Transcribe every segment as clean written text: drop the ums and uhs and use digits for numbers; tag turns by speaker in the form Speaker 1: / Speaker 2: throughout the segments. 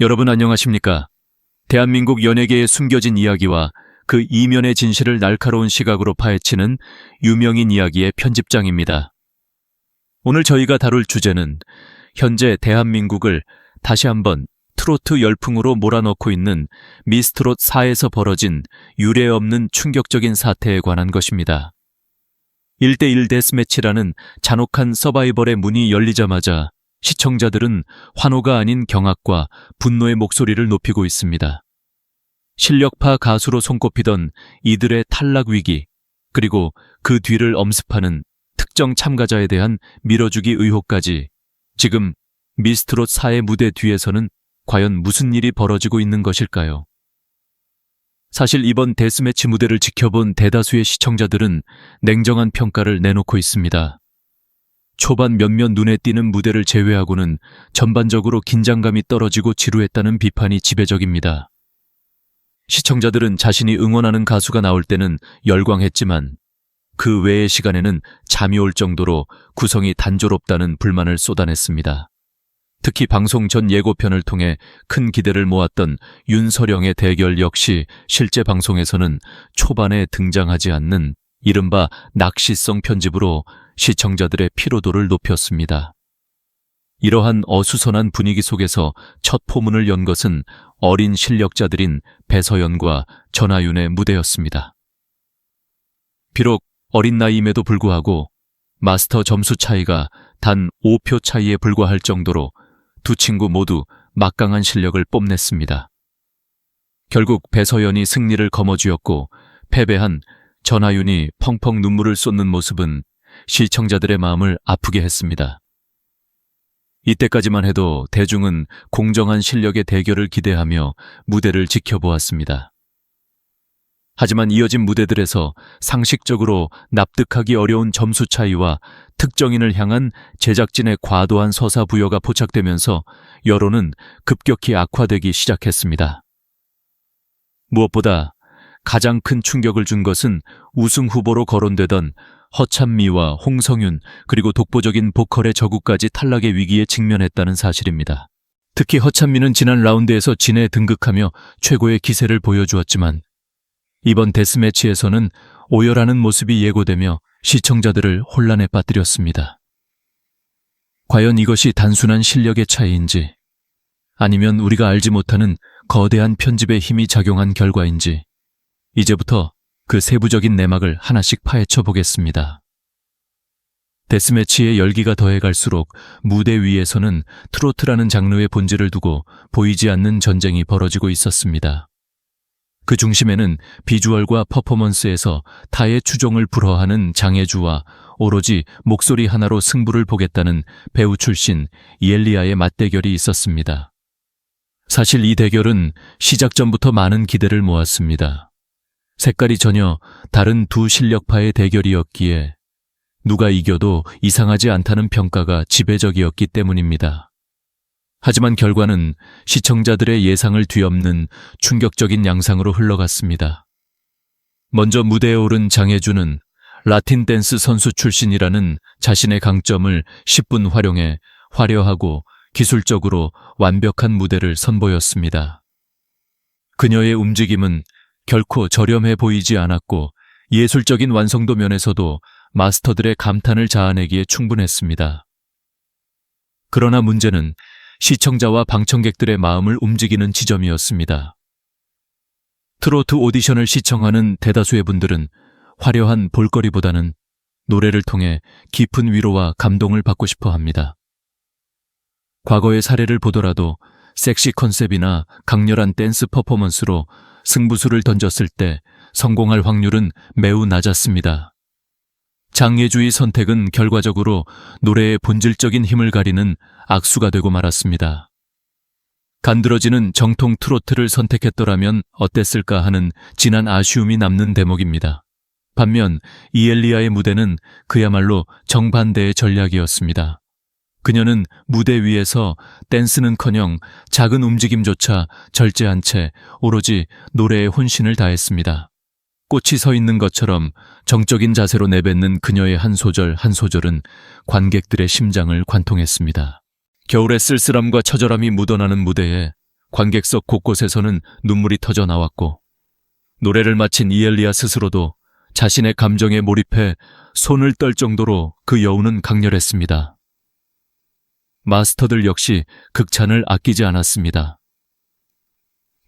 Speaker 1: 여러분 안녕하십니까? 대한민국 연예계의 숨겨진 이야기와 그 이면의 진실을 날카로운 시각으로 파헤치는 유명인 이야기의 편집장입니다. 오늘 저희가 다룰 주제는 현재 대한민국을 다시 한번 트로트 열풍으로 몰아넣고 있는 미스트롯 4에서 벌어진 유례없는 충격적인 사태에 관한 것입니다. 1대1 데스매치라는 잔혹한 서바이벌의 문이 열리자마자 시청자들은 환호가 아닌 경악과 분노의 목소리를 높이고 있습니다. 실력파 가수로 손꼽히던 이들의 탈락 위기, 그리고 그 뒤를 엄습하는 특정 참가자에 대한 밀어주기 의혹까지 지금 미스트롯 4의 무대 뒤에서는 과연 무슨 일이 벌어지고 있는 것일까요? 사실 이번 데스매치 무대를 지켜본 대다수의 시청자들은 냉정한 평가를 내놓고 있습니다. 초반 몇몇 눈에 띄는 무대를 제외하고는 전반적으로 긴장감이 떨어지고 지루했다는 비판이 지배적입니다. 시청자들은 자신이 응원하는 가수가 나올 때는 열광했지만 그 외의 시간에는 잠이 올 정도로 구성이 단조롭다는 불만을 쏟아냈습니다. 특히 방송 전 예고편을 통해 큰 기대를 모았던 윤서령의 대결 역시 실제 방송에서는 초반에 등장하지 않는 이른바 낚시성 편집으로 시청자들의 피로도를 높였습니다. 이러한 어수선한 분위기 속에서 첫 포문을 연 것은 어린 실력자들인 배서연과 전하윤의 무대였습니다. 비록 어린 나이임에도 불구하고 마스터 점수 차이가 단 5표 차이에 불과할 정도로 두 친구 모두 막강한 실력을 뽐냈습니다. 결국 배서연이 승리를 거머쥐었고 패배한 전하윤이 펑펑 눈물을 쏟는 모습은 시청자들의 마음을 아프게 했습니다. 이때까지만 해도 대중은 공정한 실력의 대결을 기대하며 무대를 지켜보았습니다. 하지만 이어진 무대들에서 상식적으로 납득하기 어려운 점수 차이와 특정인을 향한 제작진의 과도한 서사 부여가 포착되면서 여론은 급격히 악화되기 시작했습니다. 무엇보다 가장 큰 충격을 준 것은 우승 후보로 거론되던 허찬미와 홍성윤 그리고 독보적인 보컬의 저구까지 탈락의 위기에 직면했다는 사실입니다. 특히 허찬미는 지난 라운드에서 진에 등극하며 최고의 기세를 보여주었지만 이번 데스매치에서는 오열하는 모습이 예고되며 시청자들을 혼란에 빠뜨렸습니다. 과연 이것이 단순한 실력의 차이인지 아니면 우리가 알지 못하는 거대한 편집의 힘이 작용한 결과인지 이제부터 그 세부적인 내막을 하나씩 파헤쳐 보겠습니다. 데스매치의 열기가 더해갈수록 무대 위에서는 트로트라는 장르의 본질을 두고 보이지 않는 전쟁이 벌어지고 있었습니다. 그 중심에는 비주얼과 퍼포먼스에서 타의 추종을 불허하는 장혜주와 오로지 목소리 하나로 승부를 보겠다는 배우 출신 이엘리아의 맞대결이 있었습니다. 사실 이 대결은 시작 전부터 많은 기대를 모았습니다. 색깔이 전혀 다른 두 실력파의 대결이었기에 누가 이겨도 이상하지 않다는 평가가 지배적이었기 때문입니다. 하지만 결과는 시청자들의 예상을 뒤엎는 충격적인 양상으로 흘러갔습니다. 먼저 무대에 오른 장혜주는 라틴 댄스 선수 출신이라는 자신의 강점을 10분 활용해 화려하고 기술적으로 완벽한 무대를 선보였습니다. 그녀의 움직임은 결코 저렴해 보이지 않았고 예술적인 완성도 면에서도 마스터들의 감탄을 자아내기에 충분했습니다. 그러나 문제는 시청자와 방청객들의 마음을 움직이는 지점이었습니다. 트로트 오디션을 시청하는 대다수의 분들은 화려한 볼거리보다는 노래를 통해 깊은 위로와 감동을 받고 싶어 합니다. 과거의 사례를 보더라도 섹시 컨셉이나 강렬한 댄스 퍼포먼스로 승부수를 던졌을 때 성공할 확률은 매우 낮았습니다. 장혜주의 선택은 결과적으로 노래의 본질적인 힘을 가리는 악수가 되고 말았습니다. 간드러지는 정통 트로트를 선택했더라면 어땠을까 하는 진한 아쉬움이 남는 대목입니다. 반면 이엘리아의 무대는 그야말로 정반대의 전략이었습니다. 그녀는 무대 위에서 댄스는커녕 작은 움직임조차 절제한 채 오로지 노래에 혼신을 다했습니다. 꽃이 서 있는 것처럼 정적인 자세로 내뱉는 그녀의 한 소절 한 소절은 관객들의 심장을 관통했습니다. 겨울의 쓸쓸함과 처절함이 묻어나는 무대에 관객석 곳곳에서는 눈물이 터져 나왔고 노래를 마친 이엘리야 스스로도 자신의 감정에 몰입해 손을 떨 정도로 그 여운은 강렬했습니다. 마스터들 역시 극찬을 아끼지 않았습니다.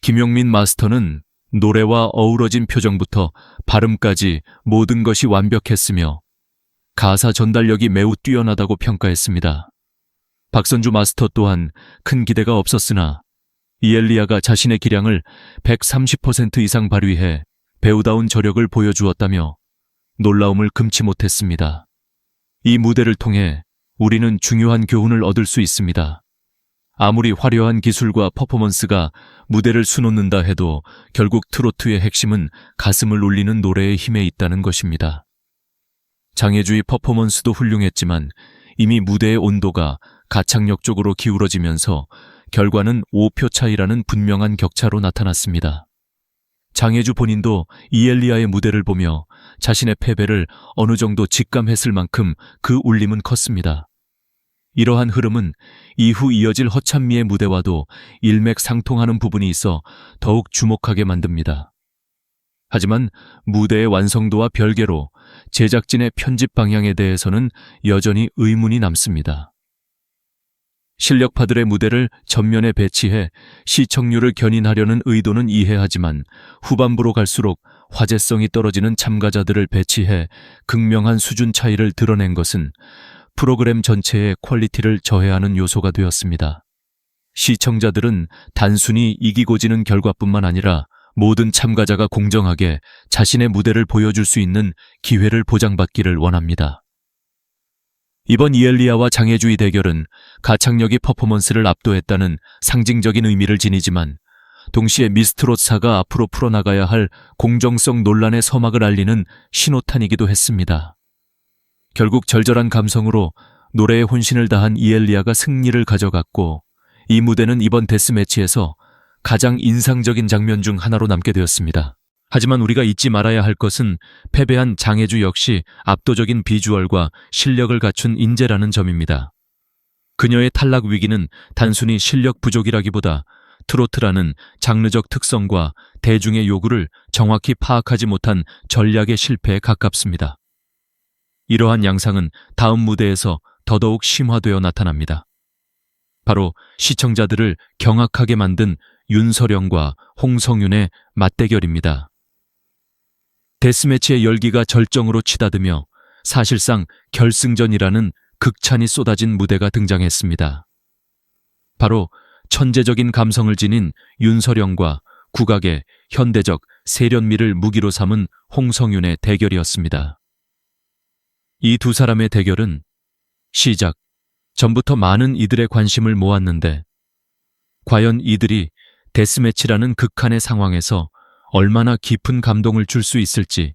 Speaker 1: 김용민 마스터는 노래와 어우러진 표정부터 발음까지 모든 것이 완벽했으며 가사 전달력이 매우 뛰어나다고 평가했습니다. 박선주 마스터 또한 큰 기대가 없었으나 이엘리야가 자신의 기량을 130% 이상 발휘해 배우다운 저력을 보여주었다며 놀라움을 금치 못했습니다. 이 무대를 통해 우리는 중요한 교훈을 얻을 수 있습니다. 아무리 화려한 기술과 퍼포먼스가 무대를 수놓는다 해도 결국 트로트의 핵심은 가슴을 울리는 노래의 힘에 있다는 것입니다. 장애주의 퍼포먼스도 훌륭했지만 이미 무대의 온도가 가창력 쪽으로 기울어지면서 결과는 5표 차이라는 분명한 격차로 나타났습니다. 장혜주 본인도 이엘리야의 무대를 보며 자신의 패배를 어느 정도 직감했을 만큼 그 울림은 컸습니다. 이러한 흐름은 이후 이어질 허찬미의 무대와도 일맥상통하는 부분이 있어 더욱 주목하게 만듭니다. 하지만 무대의 완성도와 별개로 제작진의 편집 방향에 대해서는 여전히 의문이 남습니다. 실력파들의 무대를 전면에 배치해 시청률을 견인하려는 의도는 이해하지만 후반부로 갈수록 화제성이 떨어지는 참가자들을 배치해 극명한 수준 차이를 드러낸 것은 프로그램 전체의 퀄리티를 저해하는 요소가 되었습니다. 시청자들은 단순히 이기고 지는 결과뿐만 아니라 모든 참가자가 공정하게 자신의 무대를 보여줄 수 있는 기회를 보장받기를 원합니다. 이번 이엘리야와 장혜주의 대결은 가창력이 퍼포먼스를 압도했다는 상징적인 의미를 지니지만 동시에 미스트롯사가 앞으로 풀어나가야 할 공정성 논란의 서막을 알리는 신호탄이기도 했습니다. 결국 절절한 감성으로 노래에 혼신을 다한 이엘리야가 승리를 가져갔고 이 무대는 이번 데스매치에서 가장 인상적인 장면 중 하나로 남게 되었습니다. 하지만 우리가 잊지 말아야 할 것은 패배한 장혜주 역시 압도적인 비주얼과 실력을 갖춘 인재라는 점입니다. 그녀의 탈락 위기는 단순히 실력 부족이라기보다 트로트라는 장르적 특성과 대중의 요구를 정확히 파악하지 못한 전략의 실패에 가깝습니다. 이러한 양상은 다음 무대에서 더더욱 심화되어 나타납니다. 바로 시청자들을 경악하게 만든 윤서령과 홍성윤의 맞대결입니다. 데스매치의 열기가 절정으로 치닫으며 사실상 결승전이라는 극찬이 쏟아진 무대가 등장했습니다. 바로 천재적인 감성을 지닌 윤서령과 국악의 현대적 세련미를 무기로 삼은 홍성윤의 대결이었습니다. 이 두 사람의 대결은 시작 전부터 많은 이들의 관심을 모았는데 과연 이들이 데스매치라는 극한의 상황에서 얼마나 깊은 감동을 줄 수 있을지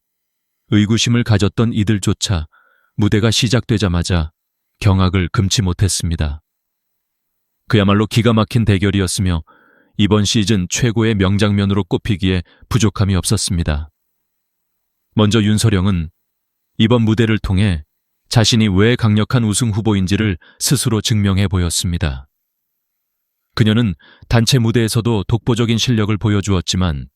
Speaker 1: 의구심을 가졌던 이들조차 무대가 시작되자마자 경악을 금치 못했습니다. 그야말로 기가 막힌 대결이었으며 이번 시즌 최고의 명장면으로 꼽히기에 부족함이 없었습니다. 먼저 윤서령은 이번 무대를 통해 자신이 왜 강력한 우승 후보인지를 스스로 증명해 보였습니다. 그녀는 단체 무대에서도 독보적인 실력을 보여주었지만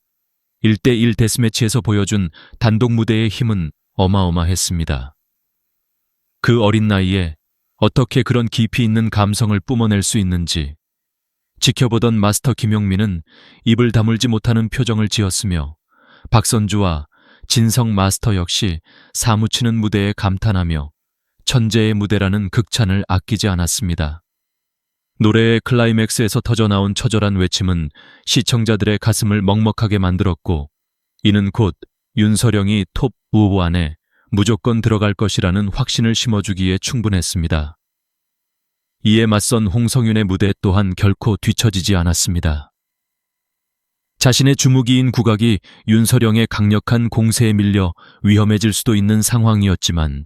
Speaker 1: 1대1 데스매치에서 보여준 단독 무대의 힘은 어마어마했습니다. 그 어린 나이에 어떻게 그런 깊이 있는 감성을 뿜어낼 수 있는지 지켜보던 마스터 김용민은 입을 다물지 못하는 표정을 지었으며 박선주와 진성 마스터 역시 사무치는 무대에 감탄하며 천재의 무대라는 극찬을 아끼지 않았습니다. 노래의 클라이맥스에서 터져나온 처절한 외침은 시청자들의 가슴을 먹먹하게 만들었고 이는 곧 윤서령이 톱 5 안에 무조건 들어갈 것이라는 확신을 심어주기에 충분했습니다. 이에 맞선 홍성윤의 무대 또한 결코 뒤처지지 않았습니다. 자신의 주무기인 국악이 윤서령의 강력한 공세에 밀려 위험해질 수도 있는 상황이었지만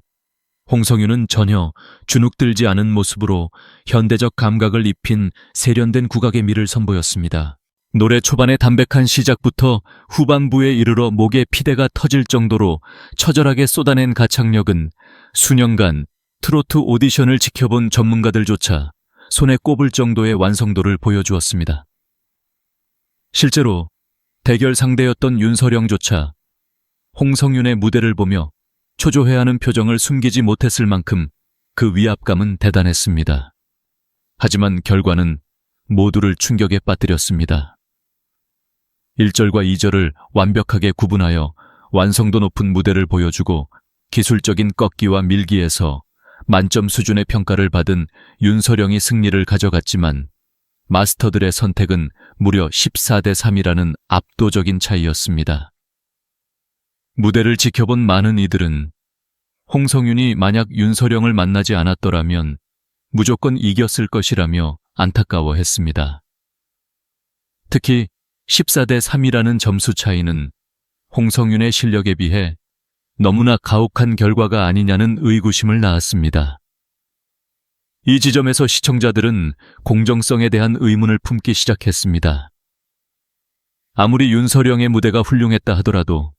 Speaker 1: 홍성윤은 전혀 주눅들지 않은 모습으로 현대적 감각을 입힌 세련된 국악의 미를 선보였습니다. 노래 초반의 담백한 시작부터 후반부에 이르러 목에 피대가 터질 정도로 처절하게 쏟아낸 가창력은 수년간 트로트 오디션을 지켜본 전문가들조차 손에 꼽을 정도의 완성도를 보여주었습니다. 실제로 대결 상대였던 윤서령조차 홍성윤의 무대를 보며 초조해하는 표정을 숨기지 못했을 만큼 그 위압감은 대단했습니다. 하지만 결과는 모두를 충격에 빠뜨렸습니다. 1절과 2절을 완벽하게 구분하여 완성도 높은 무대를 보여주고 기술적인 꺾기와 밀기에서 만점 수준의 평가를 받은 윤서령이 승리를 가져갔지만 마스터들의 선택은 무려 14대 3이라는 압도적인 차이였습니다. 무대를 지켜본 많은 이들은 홍성윤이 만약 윤서령을 만나지 않았더라면 무조건 이겼을 것이라며 안타까워했습니다. 특히 14대 3이라는 점수 차이는 홍성윤의 실력에 비해 너무나 가혹한 결과가 아니냐는 의구심을 낳았습니다. 이 지점에서 시청자들은 공정성에 대한 의문을 품기 시작했습니다. 아무리 윤서령의 무대가 훌륭했다 하더라도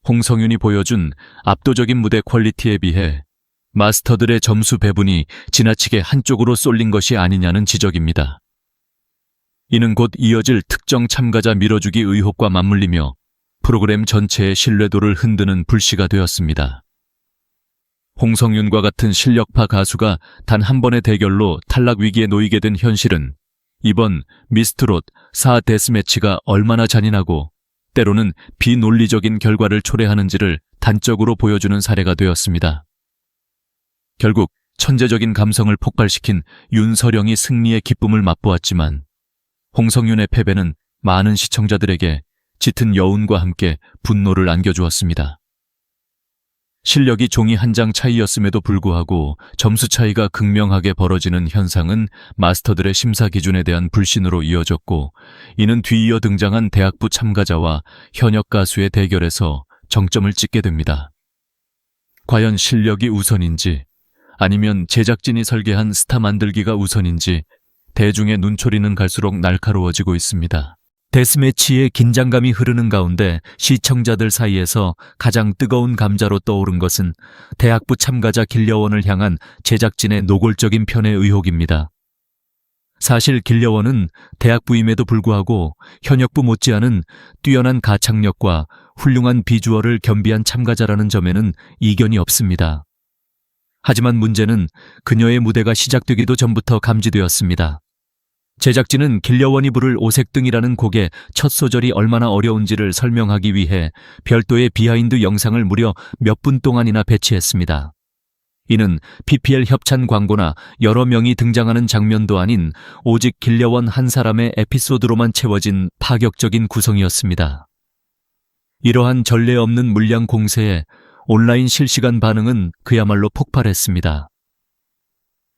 Speaker 1: 홍성윤이 보여준 압도적인 무대 퀄리티에 비해 마스터들의 점수 배분이 지나치게 한쪽으로 쏠린 것이 아니냐는 지적입니다. 이는 곧 이어질 특정 참가자 밀어주기 의혹과 맞물리며 프로그램 전체의 신뢰도를 흔드는 불씨가 되었습니다. 홍성윤과 같은 실력파 가수가 단 한 번의 대결로 탈락 위기에 놓이게 된 현실은 이번 미스트롯 4 데스매치가 얼마나 잔인하고 때로는 비논리적인 결과를 초래하는지를 단적으로 보여주는 사례가 되었습니다. 결국 천재적인 감성을 폭발시킨 윤서령이 승리의 기쁨을 맛보았지만 홍성윤의 패배는 많은 시청자들에게 짙은 여운과 함께 분노를 안겨주었습니다. 실력이 종이 한 장 차이였음에도 불구하고 점수 차이가 극명하게 벌어지는 현상은 마스터들의 심사 기준에 대한 불신으로 이어졌고, 이는 뒤이어 등장한 대학부 참가자와 현역 가수의 대결에서 정점을 찍게 됩니다. 과연 실력이 우선인지 아니면 제작진이 설계한 스타 만들기가 우선인지 대중의 눈초리는 갈수록 날카로워지고 있습니다. 데스매치의 긴장감이 흐르는 가운데 시청자들 사이에서 가장 뜨거운 감자로 떠오른 것은 대학부 참가자 길려원을 향한 제작진의 노골적인 편의 의혹입니다. 사실 길려원은 대학부임에도 불구하고 현역부 못지않은 뛰어난 가창력과 훌륭한 비주얼을 겸비한 참가자라는 점에는 이견이 없습니다. 하지만 문제는 그녀의 무대가 시작되기도 전부터 감지되었습니다. 제작진은 길려원이 부를 오색등이라는 곡의 첫 소절이 얼마나 어려운지를 설명하기 위해 별도의 비하인드 영상을 무려 몇 분 동안이나 배치했습니다. 이는 PPL 협찬 광고나 여러 명이 등장하는 장면도 아닌 오직 길려원 한 사람의 에피소드로만 채워진 파격적인 구성이었습니다. 이러한 전례 없는 물량 공세에 온라인 실시간 반응은 그야말로 폭발했습니다.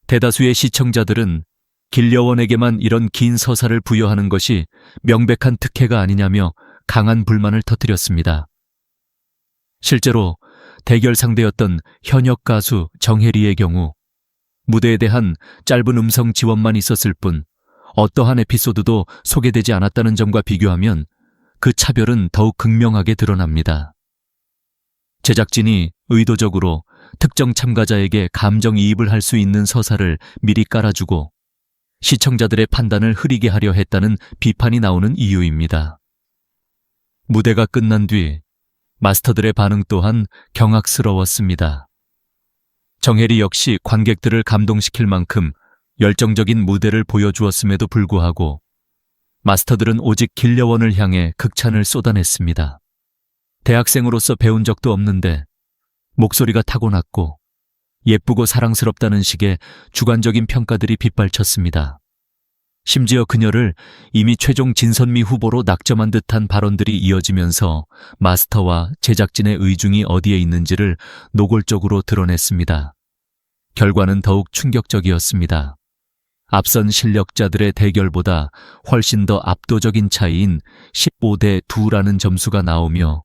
Speaker 1: 대다수의 시청자들은 길려원에게만 이런 긴 서사를 부여하는 것이 명백한 특혜가 아니냐며 강한 불만을 터뜨렸습니다. 실제로 대결 상대였던 현역 가수 정혜리의 경우 무대에 대한 짧은 음성 지원만 있었을 뿐 어떠한 에피소드도 소개되지 않았다는 점과 비교하면 그 차별은 더욱 극명하게 드러납니다. 제작진이 의도적으로 특정 참가자에게 감정이입을 할 수 있는 서사를 미리 깔아주고 시청자들의 판단을 흐리게 하려 했다는 비판이 나오는 이유입니다. 무대가 끝난 뒤 마스터들의 반응 또한 경악스러웠습니다. 정혜리 역시 관객들을 감동시킬 만큼 열정적인 무대를 보여주었음에도 불구하고 마스터들은 오직 길려원을 향해 극찬을 쏟아냈습니다. 대학생으로서 배운 적도 없는데 목소리가 타고났고 예쁘고 사랑스럽다는 식의 주관적인 평가들이 빗발쳤습니다. 심지어 그녀를 이미 최종 진선미 후보로 낙점한 듯한 발언들이 이어지면서 마스터와 제작진의 의중이 어디에 있는지를 노골적으로 드러냈습니다. 결과는 더욱 충격적이었습니다. 앞선 실력자들의 대결보다 훨씬 더 압도적인 차이인 15대 2라는 점수가 나오며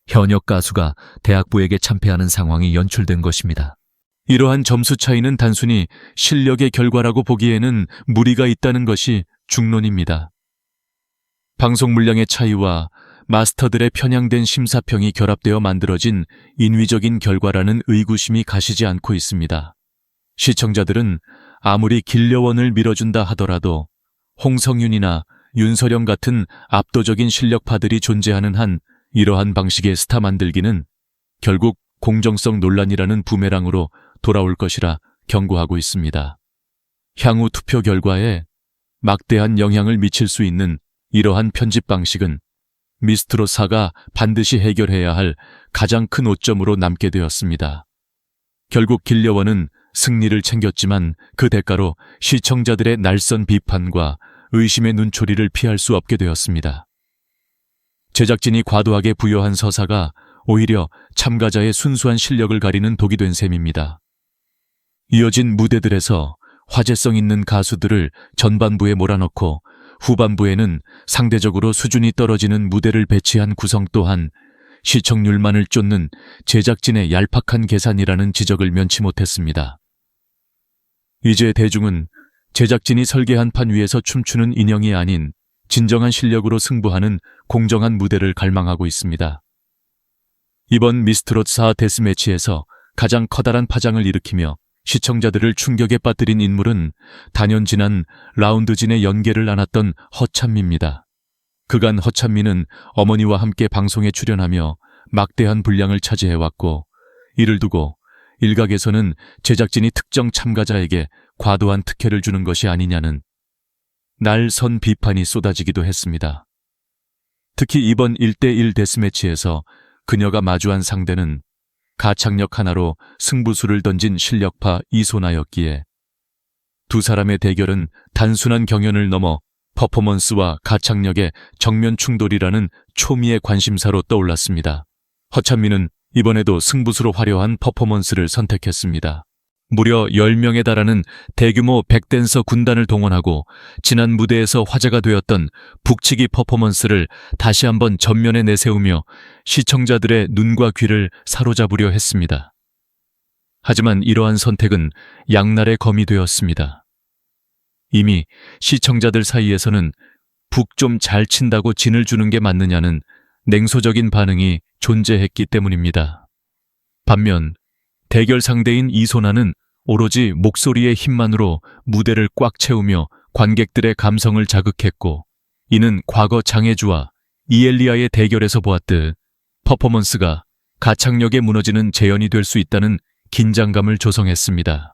Speaker 1: 현역 가수가 대학부에게 참패하는 상황이 연출된 것입니다. 이러한 점수 차이는 단순히 실력의 결과라고 보기에는 무리가 있다는 것이 중론입니다. 방송 물량의 차이와 마스터들의 편향된 심사평이 결합되어 만들어진 인위적인 결과라는 의구심이 가시지 않고 있습니다. 시청자들은 아무리 길려원을 밀어준다 하더라도 홍성윤이나 윤서령 같은 압도적인 실력파들이 존재하는 한 이러한 방식의 스타 만들기는 결국 공정성 논란이라는 부메랑으로 돌아올 것이라 경고하고 있습니다. 향후 투표 결과에 막대한 영향을 미칠 수 있는 이러한 편집 방식은 미스트롯4가 반드시 해결해야 할 가장 큰 오점으로 남게 되었습니다. 결국 길려원은 승리를 챙겼지만 그 대가로 시청자들의 날선 비판과 의심의 눈초리를 피할 수 없게 되었습니다. 제작진이 과도하게 부여한 서사가 오히려 참가자의 순수한 실력을 가리는 독이 된 셈입니다. 이어진 무대들에서 화제성 있는 가수들을 전반부에 몰아넣고 후반부에는 상대적으로 수준이 떨어지는 무대를 배치한 구성 또한 시청률만을 쫓는 제작진의 얄팍한 계산이라는 지적을 면치 못했습니다. 이제 대중은 제작진이 설계한 판 위에서 춤추는 인형이 아닌 진정한 실력으로 승부하는 공정한 무대를 갈망하고 있습니다. 이번 미스트롯4 데스매치에서 가장 커다란 파장을 일으키며 시청자들을 충격에 빠뜨린 인물은 단연 지난 라운드진의 연계를 안았던 허찬미입니다. 그간 허찬미는 어머니와 함께 방송에 출연하며 막대한 분량을 차지해왔고, 이를 두고 일각에서는 제작진이 특정 참가자에게 과도한 특혜를 주는 것이 아니냐는 날선 비판이 쏟아지기도 했습니다. 특히 이번 1대1 데스매치에서 그녀가 마주한 상대는 가창력 하나로 승부수를 던진 실력파 이소나였기에 두 사람의 대결은 단순한 경연을 넘어 퍼포먼스와 가창력의 정면 충돌이라는 초미의 관심사로 떠올랐습니다. 허찬미는 이번에도 승부수로 화려한 퍼포먼스를 선택했습니다. 무려 10명에 달하는 대규모 백댄서 군단을 동원하고 지난 무대에서 화제가 되었던 북치기 퍼포먼스를 다시 한번 전면에 내세우며 시청자들의 눈과 귀를 사로잡으려 했습니다. 하지만 이러한 선택은 양날의 검이 되었습니다. 이미 시청자들 사이에서는 북 좀 잘 친다고 진을 주는 게 맞느냐는 냉소적인 반응이 존재했기 때문입니다. 반면 대결 상대인 이소나는 오로지 목소리의 힘만으로 무대를 꽉 채우며 관객들의 감성을 자극했고, 이는 과거 장혜주와 이엘리아의 대결에서 보았듯 퍼포먼스가 가창력에 무너지는 재현이 될 수 있다는 긴장감을 조성했습니다.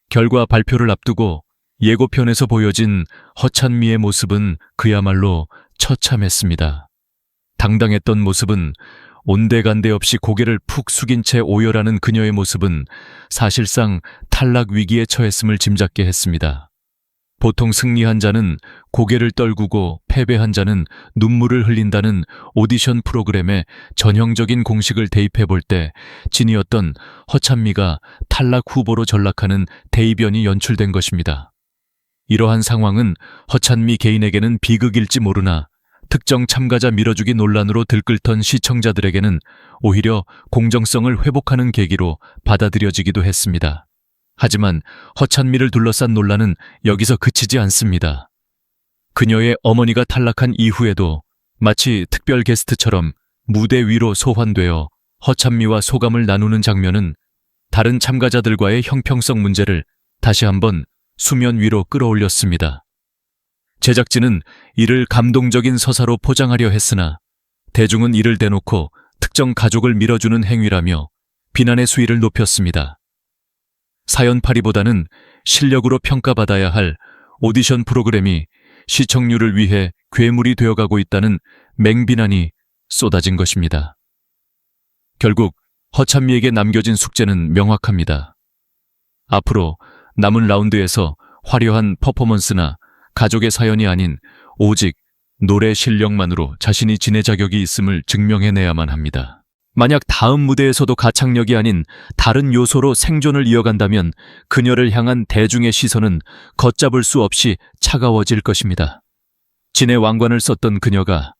Speaker 1: 결과 발표를 앞두고 예고편에서 보여진 허찬미의 모습은 그야말로 처참했습니다. 당당했던 모습은 온데간데 없이 고개를 푹 숙인 채 오열하는 그녀의 모습은 사실상 탈락 위기에 처했음을 짐작게 했습니다. 보통 승리한 자는 고개를 떨구고 패배한 자는 눈물을 흘린다는 오디션 프로그램의 전형적인 공식을 대입해 볼 때 진이었던 허찬미가 탈락 후보로 전락하는 대이변이 연출된 것입니다. 이러한 상황은 허찬미 개인에게는 비극일지 모르나 특정 참가자 밀어주기 논란으로 들끓던 시청자들에게는 오히려 공정성을 회복하는 계기로 받아들여지기도 했습니다. 하지만 허찬미를 둘러싼 논란은 여기서 그치지 않습니다. 그녀의 어머니가 탈락한 이후에도 마치 특별 게스트처럼 무대 위로 소환되어 허찬미와 소감을 나누는 장면은 다른 참가자들과의 형평성 문제를 다시 한번 수면 위로 끌어올렸습니다. 제작진은 이를 감동적인 서사로 포장하려 했으나 대중은 이를 대놓고 특정 가족을 밀어주는 행위라며 비난의 수위를 높였습니다. 사연팔이보다는 실력으로 평가받아야 할 오디션 프로그램이 시청률을 위해 괴물이 되어가고 있다는 맹비난이 쏟아진 것입니다. 결국 허찬미에게 남겨진 숙제는 명확합니다. 앞으로 남은 라운드에서 화려한 퍼포먼스나 가족의 사연이 아닌 오직 노래 실력만으로 자신이 진의 자격이 있음을 증명해내야만 합니다. 만약 다음 무대에서도 가창력이 아닌 다른 요소로 생존을 이어간다면 그녀를 향한 대중의 시선은 걷잡을 수 없이 차가워질 것입니다. 진의 왕관을 썼던 그녀가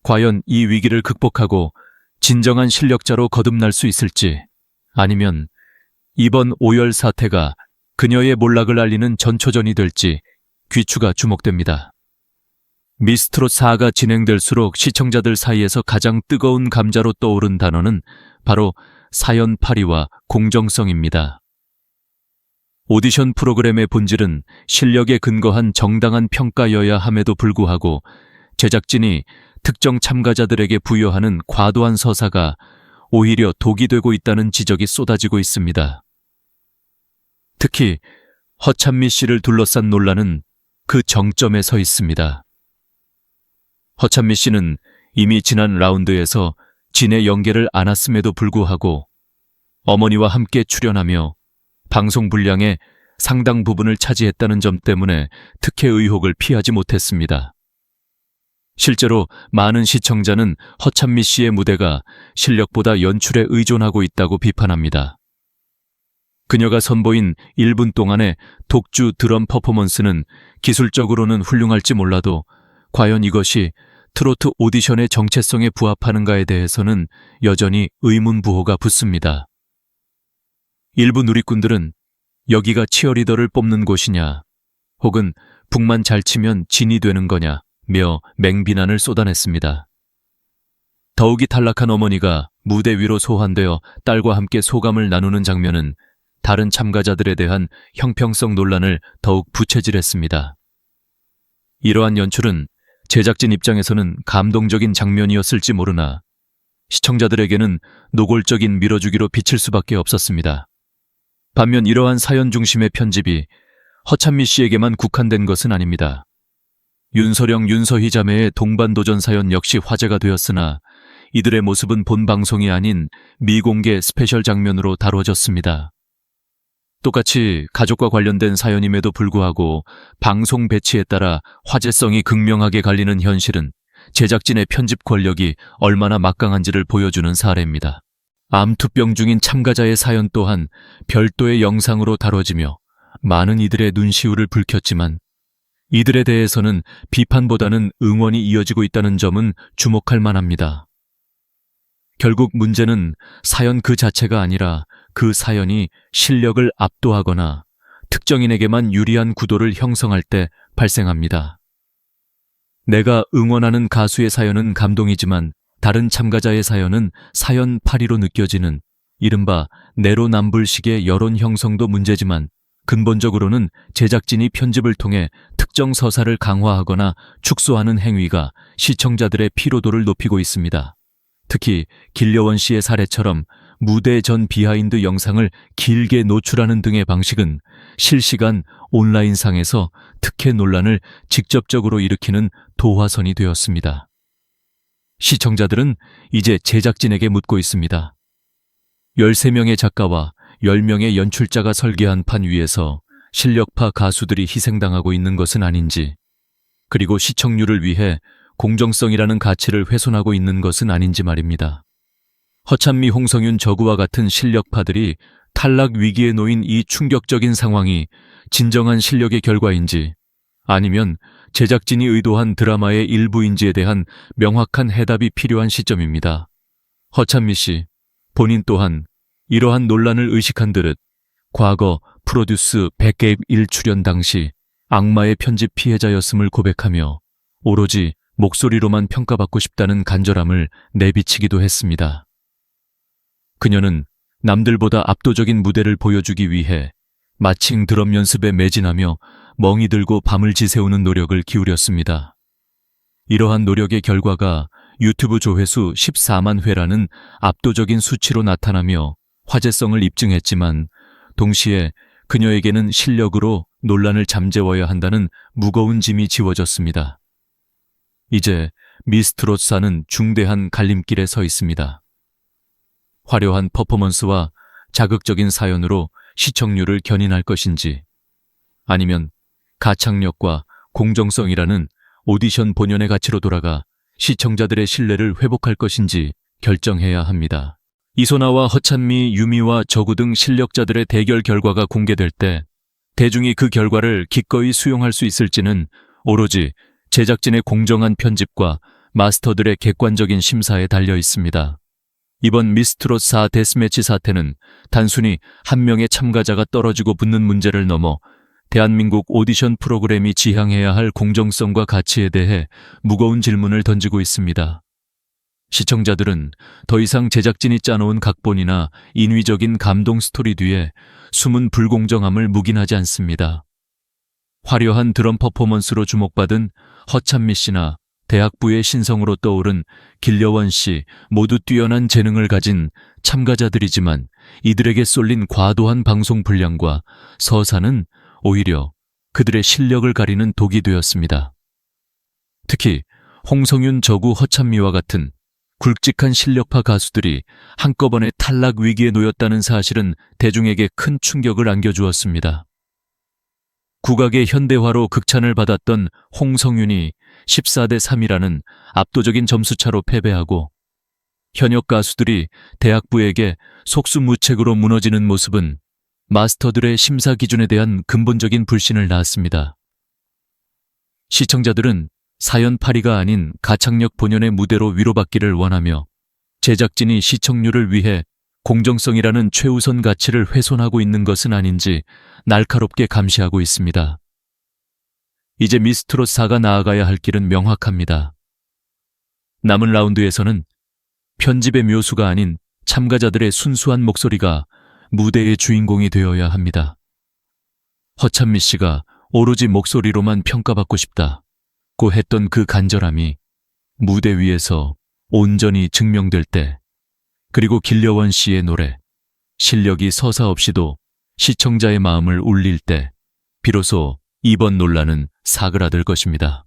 Speaker 1: 과연 이 위기를 극복하고 진정한 실력자로 거듭날 수 있을지, 아니면 이번 오열 사태가 그녀의 몰락을 알리는 전초전이 될지 귀추가 주목됩니다. 미스트롯4가 진행될수록 시청자들 사이에서 가장 뜨거운 감자로 떠오른 단어는 바로 사연팔이와 공정성입니다. 오디션 프로그램의 본질은 실력에 근거한 정당한 평가여야 함에도 불구하고 제작진이 특정 참가자들에게 부여하는 과도한 서사가 오히려 독이 되고 있다는 지적이 쏟아지고 있습니다. 특히 허찬미 씨를 둘러싼 논란은 그 정점에 서 있습니다. 허찬미 씨는 이미 지난 라운드에서 진의 연계를 안았음에도 불구하고 어머니와 함께 출연하며 방송 분량의 상당 부분을 차지했다는 점 때문에 특혜 의혹을 피하지 못했습니다. 실제로 많은 시청자는 허찬미 씨의 무대가 실력보다 연출에 의존하고 있다고 비판합니다. 그녀가 선보인 1분 동안의 독주 드럼 퍼포먼스는 기술적으로는 훌륭할지 몰라도 과연 이것이 트로트 오디션의 정체성에 부합하는가에 대해서는 여전히 의문부호가 붙습니다. 일부 누리꾼들은 여기가 치어리더를 뽑는 곳이냐, 혹은 북만 잘 치면 진이 되는 거냐 며 맹비난을 쏟아냈습니다. 더욱이 탈락한 어머니가 무대 위로 소환되어 딸과 함께 소감을 나누는 장면은 다른 참가자들에 대한 형평성 논란을 더욱 부채질했습니다. 이러한 연출은 제작진 입장에서는 감동적인 장면이었을지 모르나 시청자들에게는 노골적인 밀어주기로 비칠 수밖에 없었습니다. 반면 이러한 사연 중심의 편집이 허찬미 씨에게만 국한된 것은 아닙니다. 윤서령, 윤서희 자매의 동반도전 사연 역시 화제가 되었으나 이들의 모습은 본 방송이 아닌 미공개 스페셜 장면으로 다뤄졌습니다. 똑같이 가족과 관련된 사연임에도 불구하고 방송 배치에 따라 화제성이 극명하게 갈리는 현실은 제작진의 편집 권력이 얼마나 막강한지를 보여주는 사례입니다. 암투병 중인 참가자의 사연 또한 별도의 영상으로 다뤄지며 많은 이들의 눈시울을 붉혔지만 이들에 대해서는 비판보다는 응원이 이어지고 있다는 점은 주목할 만합니다. 결국 문제는 사연 그 자체가 아니라 그 사연이 실력을 압도하거나 특정인에게만 유리한 구도를 형성할 때 발생합니다. 내가 응원하는 가수의 사연은 감동이지만 다른 참가자의 사연은 사연 파리로 느껴지는 이른바 내로남불식의 여론 형성도 문제지만 근본적으로는 제작진이 편집을 통해 특정 서사를 강화하거나 축소하는 행위가 시청자들의 피로도를 높이고 있습니다. 특히 길려원 씨의 사례처럼 무대 전 비하인드 영상을 길게 노출하는 등의 방식은 실시간 온라인상에서 특혜 논란을 직접적으로 일으키는 도화선이 되었습니다. 시청자들은 이제 제작진에게 묻고 있습니다. 13명의 작가와 10명의 연출자가 설계한 판 위에서 실력파 가수들이 희생당하고 있는 것은 아닌지, 그리고 시청률을 위해 공정성이라는 가치를 훼손하고 있는 것은 아닌지 말입니다. 허찬미, 홍성윤, 저구와 같은 실력파들이 탈락 위기에 놓인 이 충격적인 상황이 진정한 실력의 결과인지 아니면 제작진이 의도한 드라마의 일부인지에 대한 명확한 해답이 필요한 시점입니다. 허찬미 씨, 본인 또한 이러한 논란을 의식한 듯 과거 프로듀스 100개입 1출연 당시 악마의 편집 피해자였음을 고백하며 오로지 목소리로만 평가받고 싶다는 간절함을 내비치기도 했습니다. 그녀는 남들보다 압도적인 무대를 보여주기 위해 마칭 드럼 연습에 매진하며 멍이 들고 밤을 지새우는 노력을 기울였습니다. 이러한 노력의 결과가 유튜브 조회수 14만 회라는 압도적인 수치로 나타나며 화제성을 입증했지만 동시에 그녀에게는 실력으로 논란을 잠재워야 한다는 무거운 짐이 지워졌습니다. 이제 미스트롯사는 중대한 갈림길에 서 있습니다. 화려한 퍼포먼스와 자극적인 사연으로 시청률을 견인할 것인지, 아니면 가창력과 공정성이라는 오디션 본연의 가치로 돌아가 시청자들의 신뢰를 회복할 것인지 결정해야 합니다. 이소나와 허찬미, 유미와 저구 등 실력자들의 대결 결과가 공개될 때 대중이 그 결과를 기꺼이 수용할 수 있을지는 오로지 제작진의 공정한 편집과 마스터들의 객관적인 심사에 달려 있습니다. 이번 미스트롯 4 데스매치 사태는 단순히 한 명의 참가자가 떨어지고 붙는 문제를 넘어 대한민국 오디션 프로그램이 지향해야 할 공정성과 가치에 대해 무거운 질문을 던지고 있습니다. 시청자들은 더 이상 제작진이 짜놓은 각본이나 인위적인 감동 스토리 뒤에 숨은 불공정함을 묵인하지 않습니다. 화려한 드럼 퍼포먼스로 주목받은 허찬미 씨나 대학부의 신성으로 떠오른 길려원 씨 모두 뛰어난 재능을 가진 참가자들이지만 이들에게 쏠린 과도한 방송 분량과 서사는 오히려 그들의 실력을 가리는 독이 되었습니다. 특히 홍성윤, 저구, 허찬미와 같은 굵직한 실력파 가수들이 한꺼번에 탈락 위기에 놓였다는 사실은 대중에게 큰 충격을 안겨주었습니다. 국악의 현대화로 극찬을 받았던 홍성윤이 14대 3이라는 압도적인 점수차로 패배하고 현역 가수들이 대학부에게 속수무책으로 무너지는 모습은 마스터들의 심사 기준에 대한 근본적인 불신을 낳았습니다. 시청자들은 사연파리가 아닌 가창력 본연의 무대로 위로받기를 원하며 제작진이 시청률을 위해 공정성이라는 최우선 가치를 훼손하고 있는 것은 아닌지 날카롭게 감시하고 있습니다. 이제 미스트롯 4가 나아가야 할 길은 명확합니다. 남은 라운드에서는 편집의 묘수가 아닌 참가자들의 순수한 목소리가 무대의 주인공이 되어야 합니다. 허찬미 씨가 오로지 목소리로만 평가받고 싶다고 했던 그 간절함이 무대 위에서 온전히 증명될 때, 그리고 길려원 씨의 노래, 실력이 서사 없이도 시청자의 마음을 울릴 때 비로소 이번 논란은 사그라들 것입니다.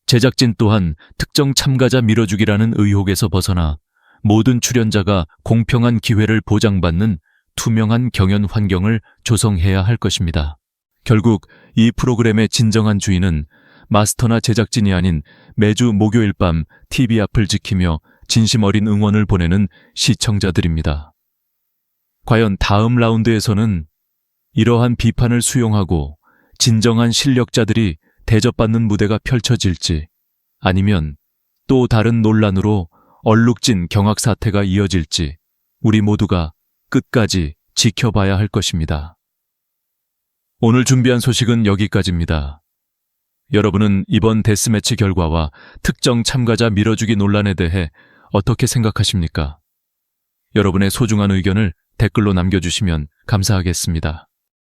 Speaker 1: 제작진 또한 특정 참가자 밀어주기라는 의혹에서 벗어나 모든 출연자가 공평한 기회를 보장받는 투명한 경연 환경을 조성해야 할 것입니다. 결국 이 프로그램의 진정한 주인은 마스터나 제작진이 아닌 매주 목요일 밤 TV 앞을 지키며 진심 어린 응원을 보내는 시청자들입니다. 과연 다음 라운드에서는 이러한 비판을 수용하고 진정한 실력자들이 대접받는 무대가 펼쳐질지, 아니면 또 다른 논란으로 얼룩진 경악 사태가 이어질지 우리 모두가 끝까지 지켜봐야 할 것입니다. 오늘 준비한 소식은 여기까지입니다. 여러분은 이번 데스매치 결과와 특정 참가자 밀어주기 논란에 대해 어떻게 생각하십니까? 여러분의 소중한 의견을 댓글로 남겨주시면 감사하겠습니다.